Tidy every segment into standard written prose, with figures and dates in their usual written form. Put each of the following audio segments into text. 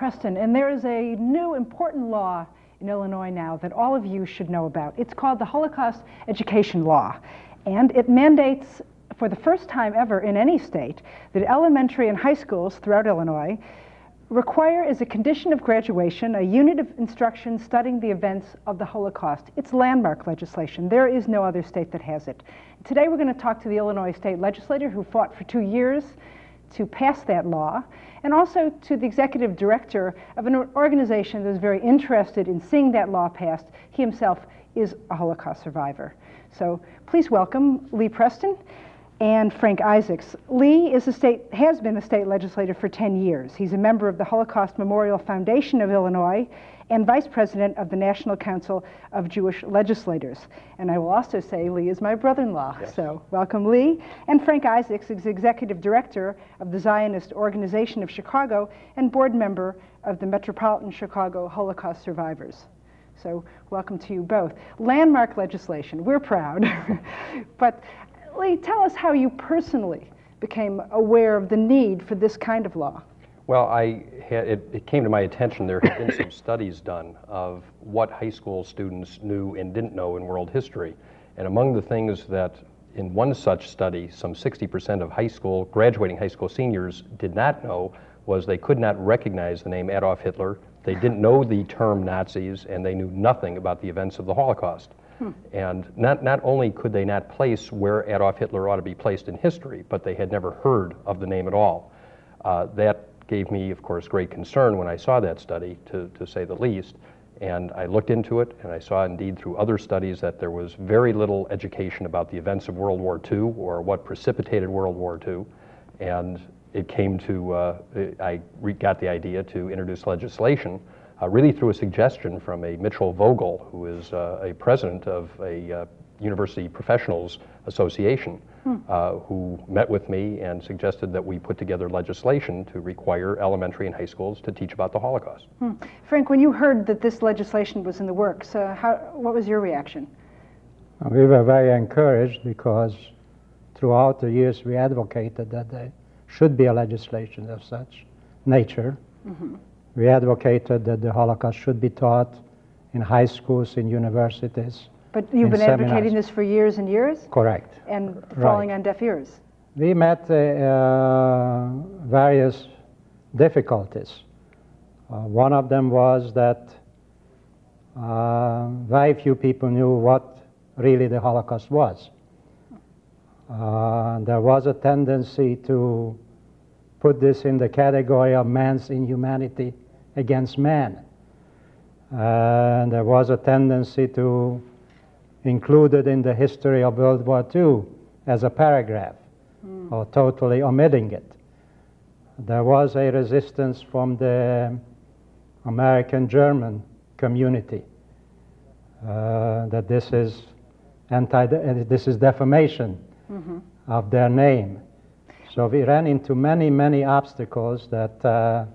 Preston, and there is a new important law in Illinois now that all of you should know about. It's called the Holocaust Education Law, and it mandates for the first time ever in any state that elementary and high schools throughout Illinois require as a condition of graduation a unit of instruction studying the events of the Holocaust. It's landmark legislation. There is no other state that has it. Today we're going to talk to the Illinois state legislator who fought for 2 years to pass that law, and also to the executive director of an organization that is very interested in seeing that law passed. He himself is a Holocaust survivor. So please welcome Lee Preston and Frank Isaacs. Lee has been a state legislator for 10 years. He's a member of the Holocaust Memorial Foundation of Illinois and vice president of the National Council of Jewish Legislators. And I will also say Lee is my brother-in-law. Yes. So welcome, Lee. And Frank Isaacs is executive director of the Zionist Organization of Chicago and board member of the Metropolitan Chicago Holocaust Survivors. So welcome to you both. Landmark legislation, we're proud. But Lee, tell us how you personally became aware of the need for this kind of law. Well, it came to my attention there had been some studies done of what high school students knew and didn't know in world history. And among the things that in one such study, some 60% of graduating high school seniors did not know was they could not recognize the name Adolf Hitler, they didn't know the term Nazis, and they knew nothing about the events of the Holocaust. And not only could they not place where Adolf Hitler ought to be placed in history, but they had never heard of the name at all. That gave me, of course, great concern when I saw that study, to say the least. And I looked into it, and I saw indeed through other studies that there was very little education about the events of World War II or what precipitated World War II. And it came to, I got the idea to introduce legislation really through a suggestion from a Mitchell Vogel, who is a president of a University Professionals Association, who met with me and suggested that we put together legislation to require elementary and high schools to teach about the Holocaust. Frank, when you heard that this legislation was in the works, what was your reaction? We were very encouraged because throughout the years we advocated that there should be a legislation of such nature. We advocated that the Holocaust should be taught in high schools, in universities. But you've been advocating this for years and years? Correct. And falling on deaf ears? We met various difficulties. One of them was that very few people knew what really the Holocaust was. There was a tendency to put this in the category of man's inhumanity against man. And there was a tendency to include it in the history of World War II as a paragraph, or totally omitting it. There was a resistance from the American-German community that this is defamation of their name. So we ran into many, many obstacles that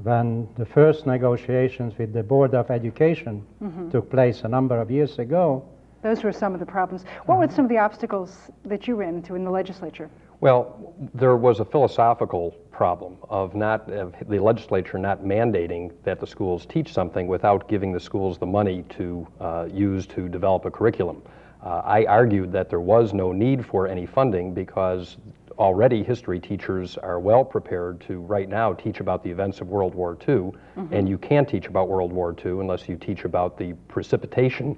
when the first negotiations with the Board of Education took place a number of years ago. Those were some of the problems. What were some of the obstacles that you ran into in the legislature? Well, there was a philosophical problem of the legislature not mandating that the schools teach something without giving the schools the money to use to develop a curriculum. I argued that there was no need for any funding because already history teachers are well prepared to right now teach about the events of World War II, and you can't teach about World War II unless you teach about the precipitation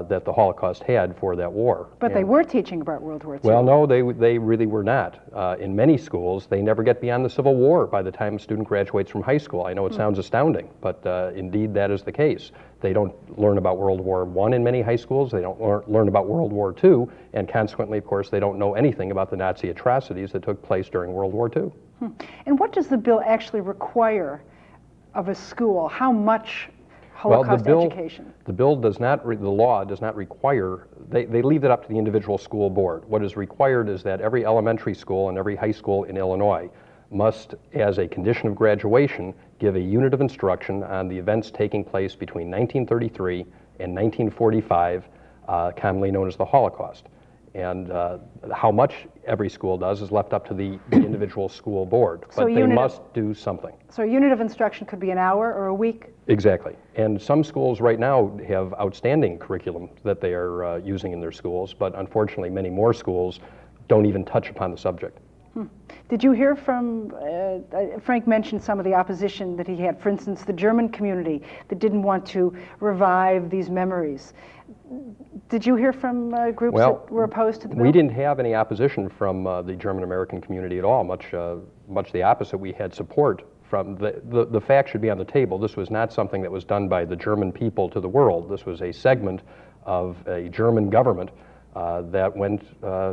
that the Holocaust had for that war. But they were teaching about World War II. Well, no, they really were not. In many schools, they never get beyond the Civil War by the time a student graduates from high school. I know it sounds astounding, but indeed that is the case. They don't learn about World War I in many high schools. They don't learn about World War II, and consequently, of course, they don't know anything about the Nazi atrocities that took place during World War II. And what does the bill actually require of a school? How much Holocaust education? The bill does not, the law does not require, they leave it up to the individual school board. What is required is that every elementary school and every high school in Illinois must, as a condition of graduation, give a unit of instruction on the events taking place between 1933 and 1945, commonly known as the Holocaust. And how much every school does is left up to the individual school board, So but they must do something. So a unit of instruction could be an hour or a week? Exactly. And some schools right now have outstanding curriculum that they are using in their schools, but unfortunately many more schools don't even touch upon the subject. Did you hear from, Frank mentioned some of the opposition that he had, for instance, the German community that didn't want to revive these memories. Did you hear from groups that were opposed to the bill? We didn't have any opposition from the German-American community at all, much the opposite. We had support from, the fact should be on the table. This was not something that was done by the German people to the world. This was a segment of a German government that went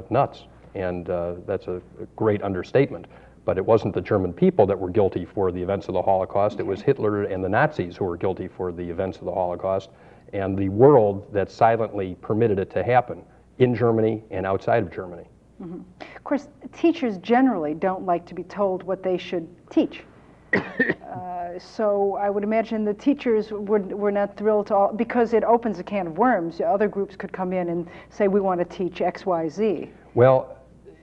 nuts. And that's a great understatement. But it wasn't the German people that were guilty for the events of the Holocaust. It was Hitler and the Nazis who were guilty for the events of the Holocaust, and the world that silently permitted it to happen in Germany and outside of Germany. Mm-hmm. Of course, teachers generally don't like to be told what they should teach. So I would imagine the teachers were not thrilled to all, because it opens a can of worms. Other groups could come in and say, we want to teach X, Y, Z. Well,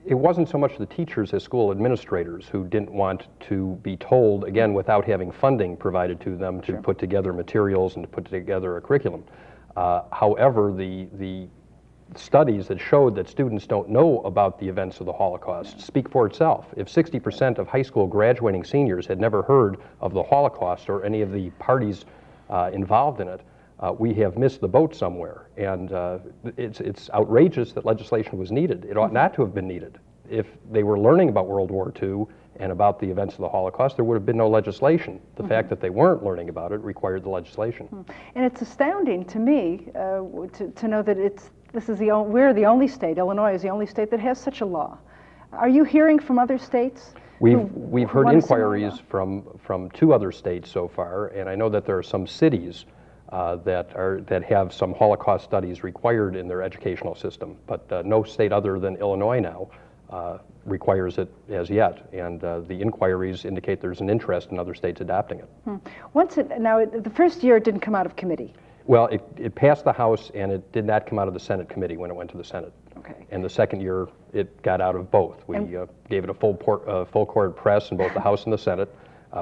it wasn't so much the teachers as school administrators who didn't want to be told, again, without having funding provided to them to put together materials and to put together a curriculum. However, the studies that showed that students don't know about the events of the Holocaust speak for itself. If 60% of high school graduating seniors had never heard of the Holocaust or any of the parties involved in it, we have missed the boat somewhere, and it's outrageous that legislation was needed. It ought not to have been needed. If they were learning about World War II and about the events of the Holocaust, there would have been no legislation. The fact that they weren't learning about it required the legislation. And it's astounding to me to know that we're the only state, Illinois is the only state that has such a law. Are you hearing from other states? We've heard inquiries from 2 other states so far, and I know that there are some cities that have some Holocaust studies required in their educational system, but no state other than Illinois now requires it as yet, and the inquiries indicate there's an interest in other states adopting it. The first year it didn't come out of committee. Well, it passed the House, and it did not come out of the Senate committee when it went to the Senate. Okay. And the second year, it got out of both. We gave it a full court press in both the House and the Senate.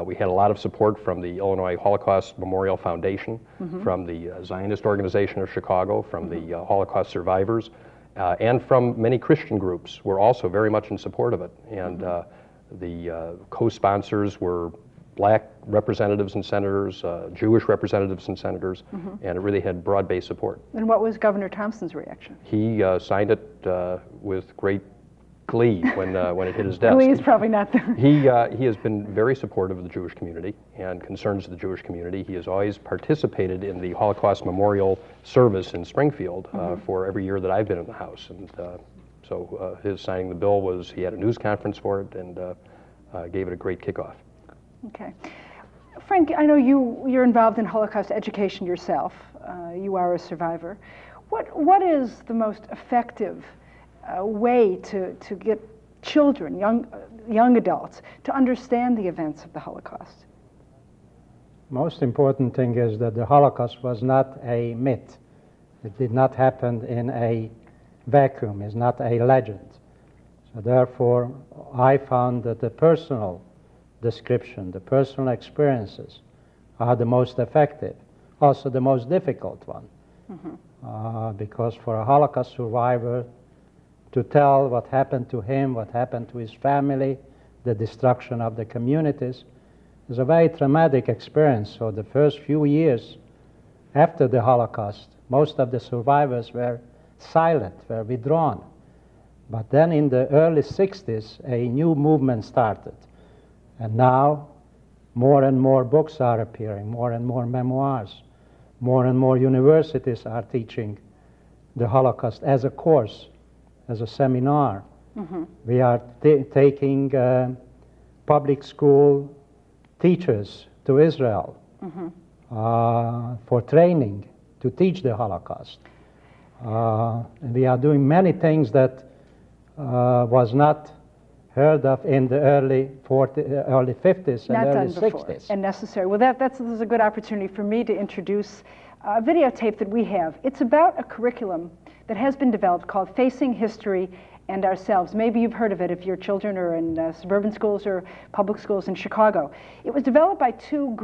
We had a lot of support from the Illinois Holocaust Memorial Foundation, from the Zionist Organization of Chicago, from the Holocaust survivors, and from many Christian groups were also very much in support of it. And the co-sponsors were Black representatives and senators, Jewish representatives and senators, and it really had broad-based support. And what was Governor Thompson's reaction? He signed it with great glee when it hit his desk. Glee is probably not there. He has been very supportive of the Jewish community and concerns of the Jewish community. He has always participated in the Holocaust Memorial Service in Springfield for every year that I've been in the House. And so his signing the bill was, he had a news conference for it and gave it a great kickoff. Okay. Frank, I know you're involved in Holocaust education yourself. You are a survivor. What is the most effective way to get children, young adults, to understand the events of the Holocaust? Most important thing is that the Holocaust was not a myth. It did not happen in a vacuum. It's not a legend. So therefore, I found that the personal description, the personal experiences are the most effective, also the most difficult one. Because for a Holocaust survivor to tell what happened to him, what happened to his family, the destruction of the communities, is a very traumatic experience. So the first few years after the Holocaust, most of the survivors were silent, were withdrawn. But then in the early 60s, a new movement started. And now, more and more books are appearing, more and more memoirs, more and more universities are teaching the Holocaust as a course, as a seminar. We are taking public school teachers to Israel for training to teach the Holocaust. And we are doing many things that was not heard of in the early 50s and early 60s. And necessary. Well, this is a good opportunity for me to introduce a videotape that we have. It's about a curriculum that has been developed called Facing History and Ourselves. Maybe you've heard of it if your children are in suburban schools or public schools in Chicago. It was developed by two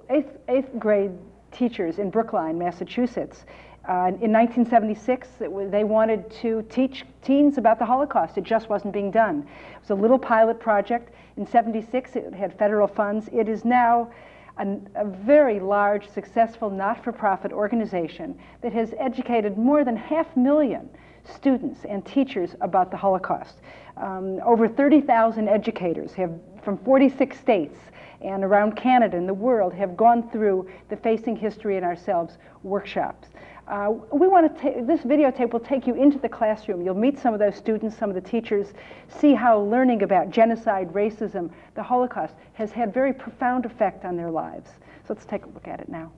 eighth grade teachers in Brookline, Massachusetts. In 1976, they wanted to teach teens about the Holocaust. It just wasn't being done. It was a little pilot project. In 76, it had federal funds. It is now a very large, successful, not-for-profit organization that has educated more than 500,000 students and teachers about the Holocaust. Over 30,000 educators from 46 states and around Canada and the world have gone through the Facing History and Ourselves workshops. This videotape will take you into the classroom. You'll meet some of those students, some of the teachers, see how learning about genocide, racism, the Holocaust has had very profound effect on their lives. So let's take a look at it now.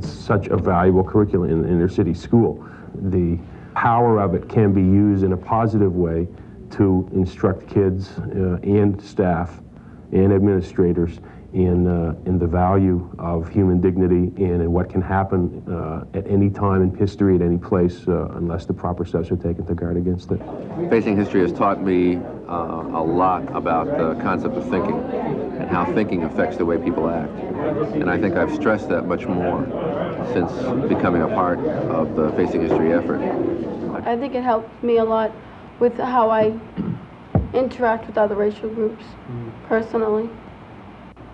Such a valuable curriculum in the inner city school. The power of it can be used in a positive way to instruct kids and staff and administrators in the value of human dignity and in what can happen at any time in history, at any place, unless the proper steps are taken to guard against it. Facing History has taught me a lot about the concept of thinking and how thinking affects the way people act. And I think I've stressed that much more since becoming a part of the Facing History effort. I think it helped me a lot with how I interact with other racial groups, personally.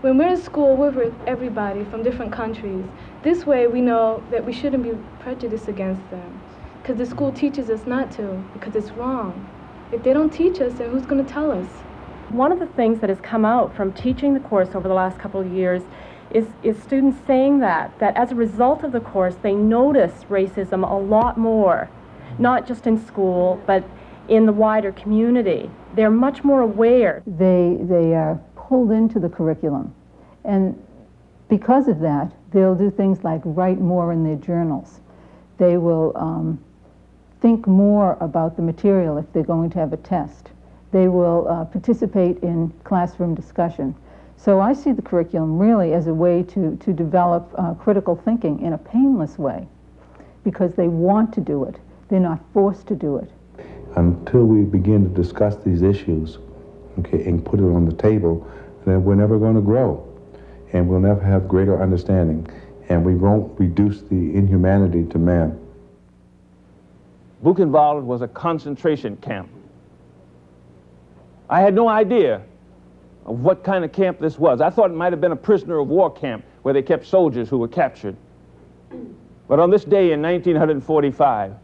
When we're in school, we're with everybody from different countries. This way we know that we shouldn't be prejudiced against them, because the school teaches us not to, because it's wrong. If they don't teach us, then who's going to tell us? One of the things that has come out from teaching the course over the last couple of years is students saying that as a result of the course, they notice racism a lot more, not just in school, but in the wider community. They're much more aware. They are pulled into the curriculum, and because of that, they'll do things like write more in their journals. They will think more about the material if they're going to have a test. They will participate in classroom discussion. So I see the curriculum really as a way to develop critical thinking in a painless way, because they want to do it. They're not forced to do it. Until we begin to discuss these issues, okay, and put it on the table, then we're never going to grow, and we'll never have greater understanding, and we won't reduce the inhumanity to man. Buchenwald was a concentration camp. I had no idea of what kind of camp this was. I thought it might have been a prisoner of war camp where they kept soldiers who were captured. But on this day in 1945,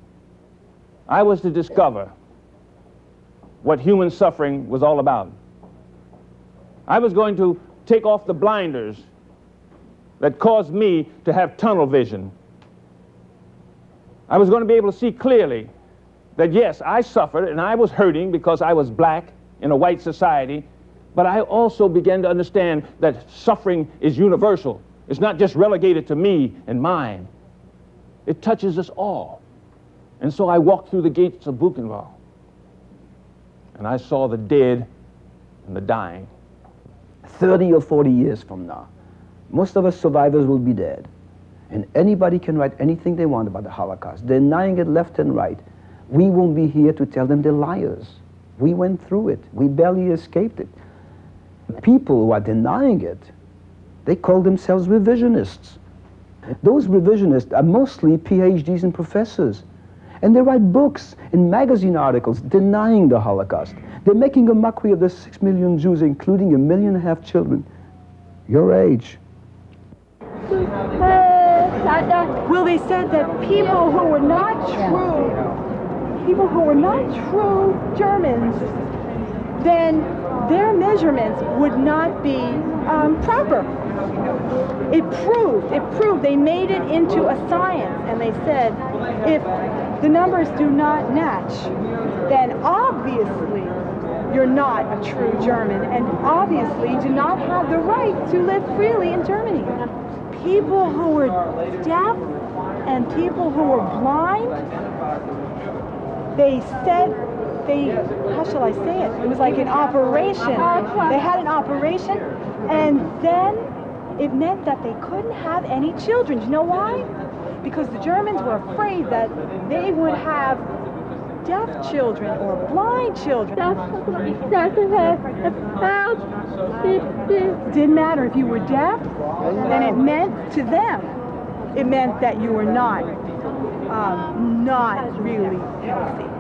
I was to discover what human suffering was all about. I was going to take off the blinders that caused me to have tunnel vision. I was going to be able to see clearly that yes, I suffered and I was hurting because I was black in a white society, but I also began to understand that suffering is universal. It's not just relegated to me and mine. It touches us all. And so I walked through the gates of Buchenwald, and I saw the dead and the dying. 30 or 40 years from now, most of us survivors will be dead. And anybody can write anything they want about the Holocaust, denying it left and right. We won't be here to tell them they're liars. We went through it. We barely escaped it. People who are denying it, they call themselves revisionists. Those revisionists are mostly PhDs and professors. And they write books and magazine articles denying the Holocaust. They're making a mockery of the 6 million Jews, including 1.5 million children your age. Well, they said that people who were not true Germans, then their measurements would not be proper. It proved, they made it into a science, and they said, if the numbers do not match, then obviously you're not a true German, and obviously do not have the right to live freely in Germany. People who were deaf and people who were blind, they said, how shall I say it? It was like an operation. They had an operation, and then it meant that they couldn't have any children. You know why? Because the Germans were afraid that they would have deaf children or blind children. Didn't matter if you were deaf, then it meant to them, it meant that you were not really healthy.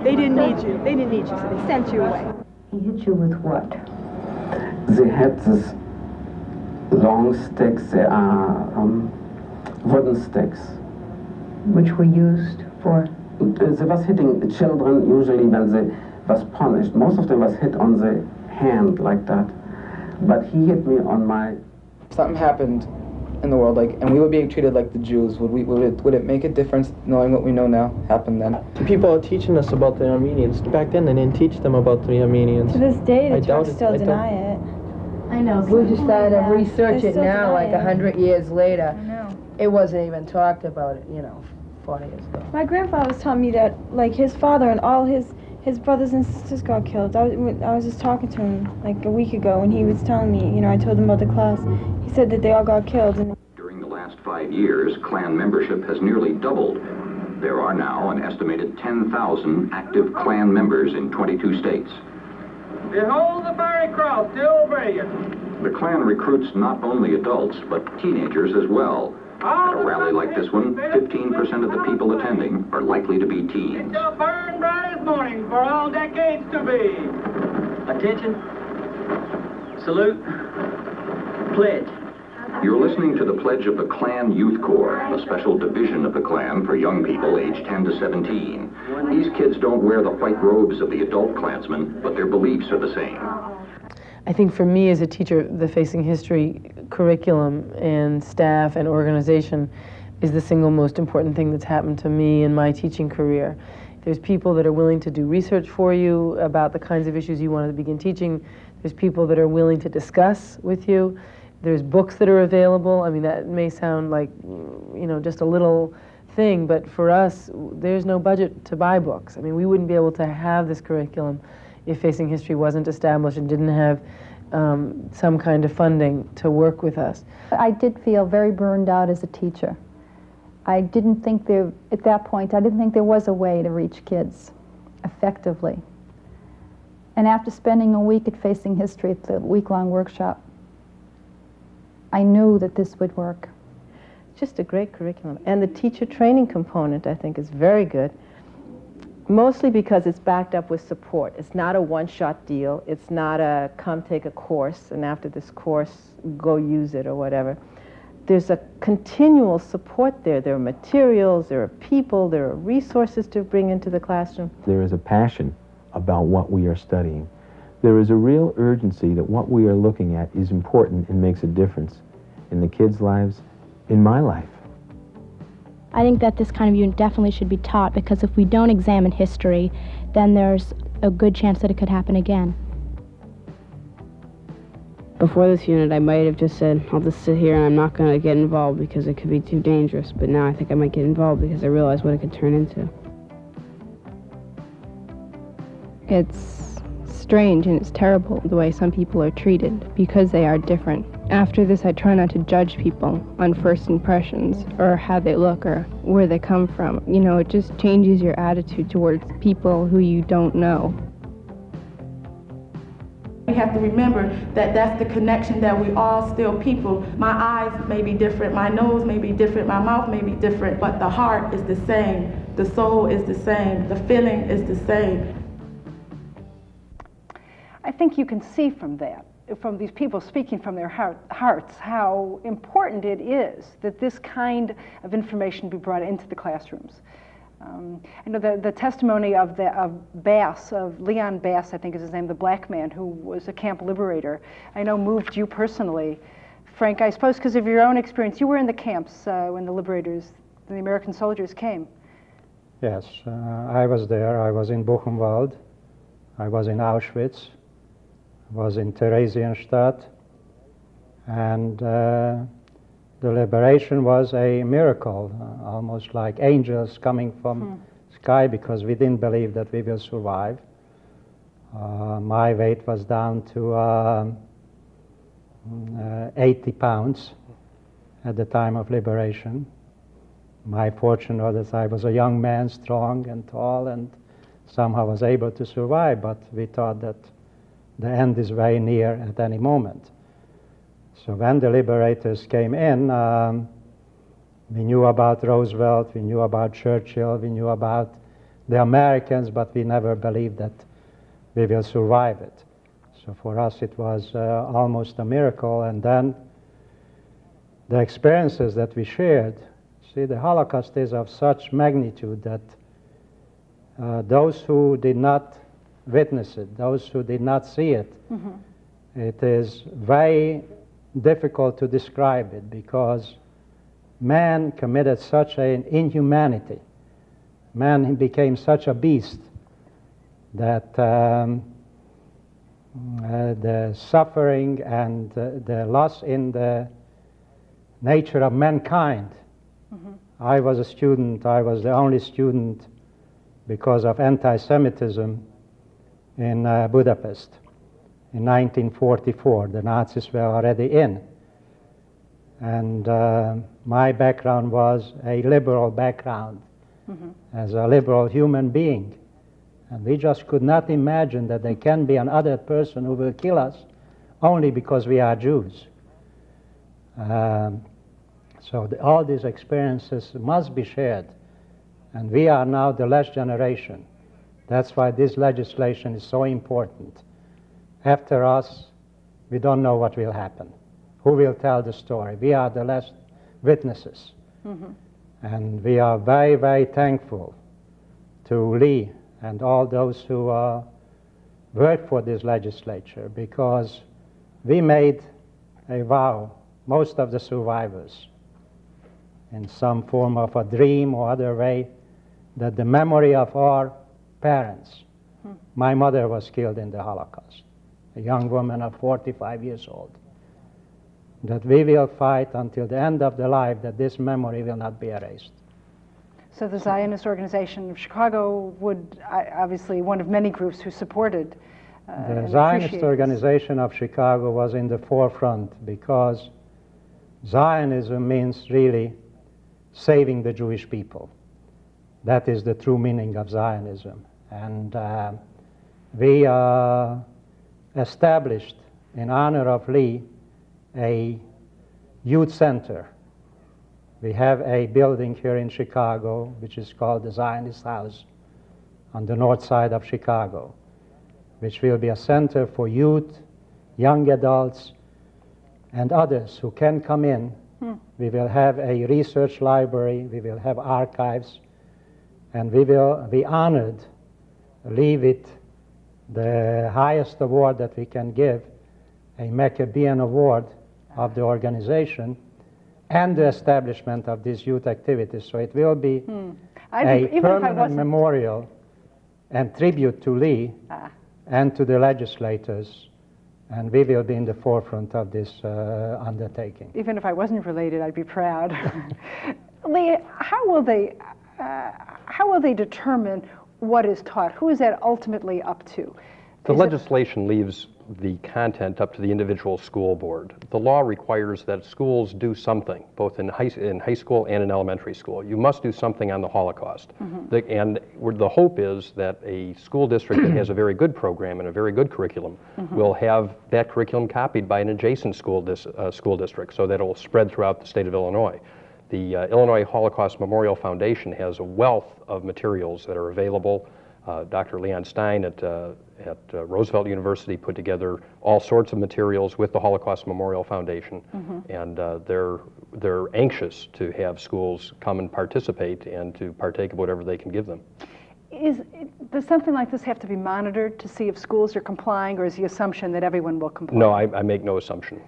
They didn't need you. They didn't need you, so they sent you away. He hit you with what? They had this long sticks. They are wooden sticks. Which were used for? They was hitting children usually when they was punished. Most of them was hit on the hand like that. But he hit me on my... Something happened in the world, and we were being treated like the Jews. Would it make a difference knowing what we know now happened then? People are teaching us about the Armenians. Back then, they didn't teach them about the Armenians. To this day, the Turks still deny it. I know. We're just starting to research it now, like 100 years later. I know. It wasn't even talked about, 40 years ago. My grandfather was telling me that, like, his father and all his brothers and sisters got killed. I was just talking to him, like, a week ago, and he was telling me, I told him about the class. He said that they all got killed. And during the last 5 years, Klan membership has nearly doubled. There are now an estimated 10,000 active Klan members in 22 states. Behold the fiery cross, still brilliant. The Klan recruits not only adults, but teenagers as well. At a rally like this one, 15% of the people attending are likely to be teens. It shall burn bright as morning for all decades to be. Attention. Salute. Pledge. You're listening to the pledge of the Klan Youth Corps, a special division of the Klan for young people aged 10 to 17. These kids don't wear the white robes of the adult Klansmen, but their beliefs are the same. I think for me as a teacher, the Facing History curriculum and staff and organization is the single most important thing that's happened to me in my teaching career. There's people that are willing to do research for you about the kinds of issues you want to begin teaching. There's people that are willing to discuss with you. There's books that are available. I mean, that may sound like, just a little thing, but for us, there's no budget to buy books. I mean, we wouldn't be able to have this curriculum if Facing History wasn't established and didn't have some kind of funding to work with us. I did feel very burned out as a teacher. I didn't think at that point, I didn't think there was a way to reach kids effectively. And after spending a week at Facing History at the week-long workshop, I knew that this would work. Just a great curriculum. And the teacher training component, I think, is very good. Mostly because it's backed up with support. It's not a one-shot deal. It's not a come take a course and after this course go use it or whatever. There's a continual support there. There are materials, there are people, there are resources to bring into the classroom. There is a passion about what we are studying. There is a real urgency that what we are looking at is important and makes a difference in the kids' lives, in my life. I think that this kind of unit definitely should be taught because if we don't examine history, then there's a good chance that it could happen again. Before this unit, I might have just said, I'll just sit here and I'm not going to get involved because it could be too dangerous. But now I think I might get involved because I realize what it could turn into. It's strange and it's terrible the way some people are treated because they are different. After this, I try not to judge people on first impressions or how they look or where they come from. It just changes your attitude towards people who you don't know. We have to remember that that's the connection, that we all still people. My eyes may be different, my nose may be different, my mouth may be different, but the heart is the same, the soul is the same, the feeling is the same. I think you can see from that, from these people speaking from their hearts, how important it is that this kind of information be brought into the classrooms. I know the testimony of Bass, of Leon Bass, I think is his name, the black man who was a camp liberator, I know moved you personally. Frank, I suppose because of your own experience, you were in the camps when the liberators, the American soldiers came. Yes, I was there. I was in Buchenwald. I was in Auschwitz. I was in Theresienstadt. And the liberation was a miracle, almost like angels coming from sky because we didn't believe that we will survive. My weight was down to 80 pounds at the time of liberation. My fortune was that I was a young man, strong and tall, and somehow was able to survive, but we thought that the end is very near at any moment. So when the liberators came in, we knew about Roosevelt, we knew about Churchill, we knew about the Americans, but we never believed that we will survive it. So for us it was almost a miracle. And then the experiences that we shared, see, the Holocaust is of such magnitude that those who did not witness it, those who did not see it, it is very difficult to describe it, because man committed such an inhumanity. Man became such a beast that the suffering and the loss in the nature of mankind. I was a student, I was the only student because of anti-Semitism in Budapest in 1944. The Nazis were already in. And my background was a liberal background, as a liberal human being. And we just could not imagine that there can be another person who will kill us only because we are Jews. So all these experiences must be shared. And we are now the last generation. That's why this legislation is so important. After us, we don't know what will happen. Who will tell the story? We are the last witnesses. And we are very, very thankful to Lee and all those who worked for this legislature, because we made a vow, most of the survivors, in some form of a dream or other way, that the memory of our parents, my mother was killed in the Holocaust, a young woman of 45 years old, that we will fight until the end of the life that this memory will not be erased. So the Zionist Organization of Chicago would, obviously one of many groups who supported the Zionist Organization of Chicago was in the forefront, because Zionism means really saving the Jewish people. That is the true meaning of Zionism. And we established, in honor of Lee, a youth center. We have a building here in Chicago which is called the Zionist House on the north side of Chicago, which will be a center for youth, young adults, and others who can come in. We will have a research library, we will have archives, and we will be honored, leave it the highest award that we can give, a Maccabean Award of the organization, and the establishment of these youth activities. So it will be a permanent memorial and tribute to Lee and to the legislators, and we will be in the forefront of this undertaking. Even if I wasn't related, I'd be proud. Lee, how will they determine what is taught? Who is that ultimately up to? The legislation leaves the content up to the individual school board. The law requires that schools do something, both in high school and in elementary school. You must do something on the Holocaust. And the hope is that a school district that has a very good program and a very good curriculum will have that curriculum copied by an adjacent school district, so that it will spread throughout the state of Illinois. The Illinois Holocaust Memorial Foundation has a wealth of materials that are available. Dr. Leon Stein at Roosevelt University put together all sorts of materials with the Holocaust Memorial Foundation, and they're anxious to have schools come and participate and to partake of whatever they can give them. Does something like this have to be monitored to see if schools are complying, or is the assumption that everyone will comply? No, I make no assumption.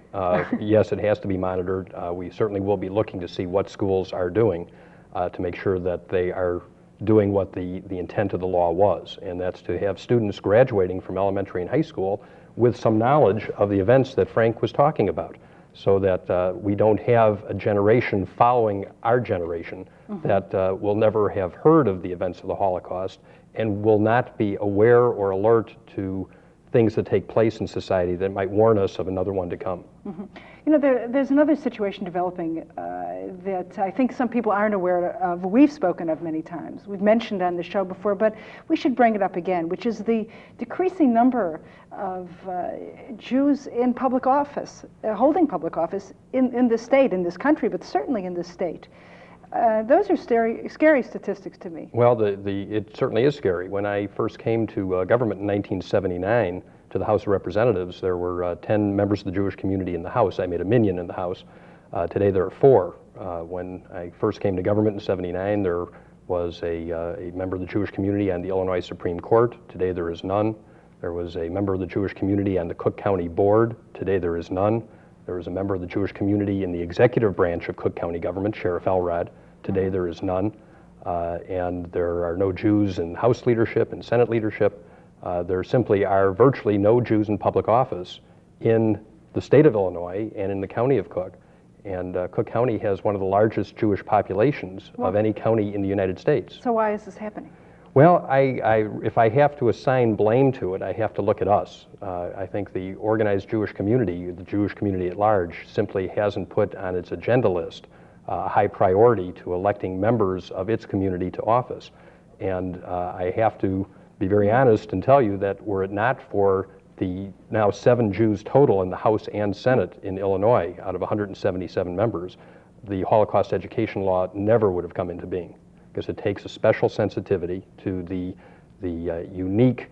Yes, it has to be monitored. We certainly will be looking to see what schools are doing to make sure that they are doing what the intent of the law was, and that's to have students graduating from elementary and high school with some knowledge of the events that Frank was talking about. so that we don't have a generation following our generation that will never have heard of the events of the Holocaust and will not be aware or alert to things that take place in society that might warn us of another one to come. You know, there's another situation developing that I think some people aren't aware of. We've spoken of many times. We've mentioned on the show before, but we should bring it up again, which is the decreasing number of Jews in public office, holding public office in this state, in this country, but certainly in this state. Those are scary statistics to me. Well, it certainly is scary. When I first came to government in 1979, to the House of Representatives, there were 10 members of the Jewish community in the House. I made a minion in the House. Today there are 4. When I first came to government in '79, there was a member of the Jewish community on the Illinois Supreme Court. Today there is none. There was a member of the Jewish community on the Cook County Board. Today there is none. There was a member of the Jewish community in the executive branch of Cook County government, Sheriff Elrod. Today there is none. And there are no Jews in House leadership and Senate leadership. There simply are virtually no Jews in public office in the state of Illinois and in the county of Cook. And Cook County has one of the largest Jewish populations of any county in the United States. So why is this happening? Well, if I have to assign blame to it, I have to look at us. I think the organized Jewish community, the Jewish community at large, simply hasn't put on its agenda list a high priority to electing members of its community to office. And I have to be very honest and tell you that were it not for the now 7 Jews total in the House and Senate in Illinois out of 177 members, the Holocaust education law never would have come into being, because it takes a special sensitivity to the unique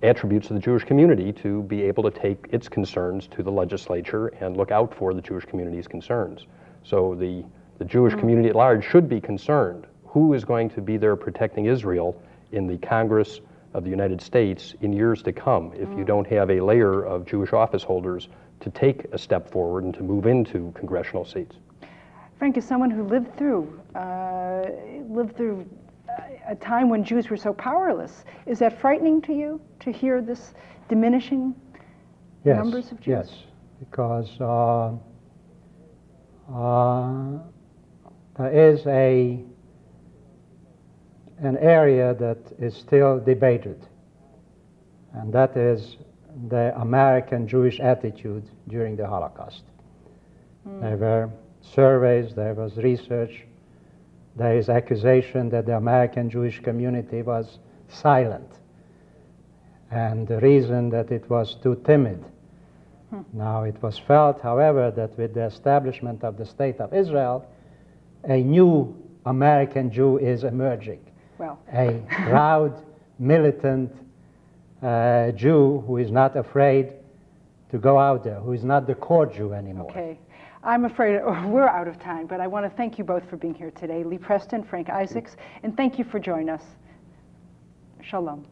attributes of the Jewish community to be able to take its concerns to the legislature and look out for the Jewish community's concerns. So the Jewish community at large should be concerned. Who is going to be there protecting Israel in the Congress of the United States in years to come if you don't have a layer of Jewish office holders to take a step forward and to move into congressional seats? Frank, as someone who lived through a time when Jews were so powerless, is that frightening to you to hear this diminishing numbers of Jews? Yes, because there is an area that is still debated, and that is the American Jewish attitude during the Holocaust. There were surveys, there was research, there is accusation that the American Jewish community was silent, and the reason that it was too timid. Now it was felt, however, that with the establishment of the State of Israel, a new American Jew is emerging. Well. A proud, militant Jew who is not afraid to go out there, who is not the core Jew anymore. Okay. I'm afraid we're out of time, but I want to thank you both for being here today. Lee Preston, Frank Isaacs, and thank you for joining us. Shalom.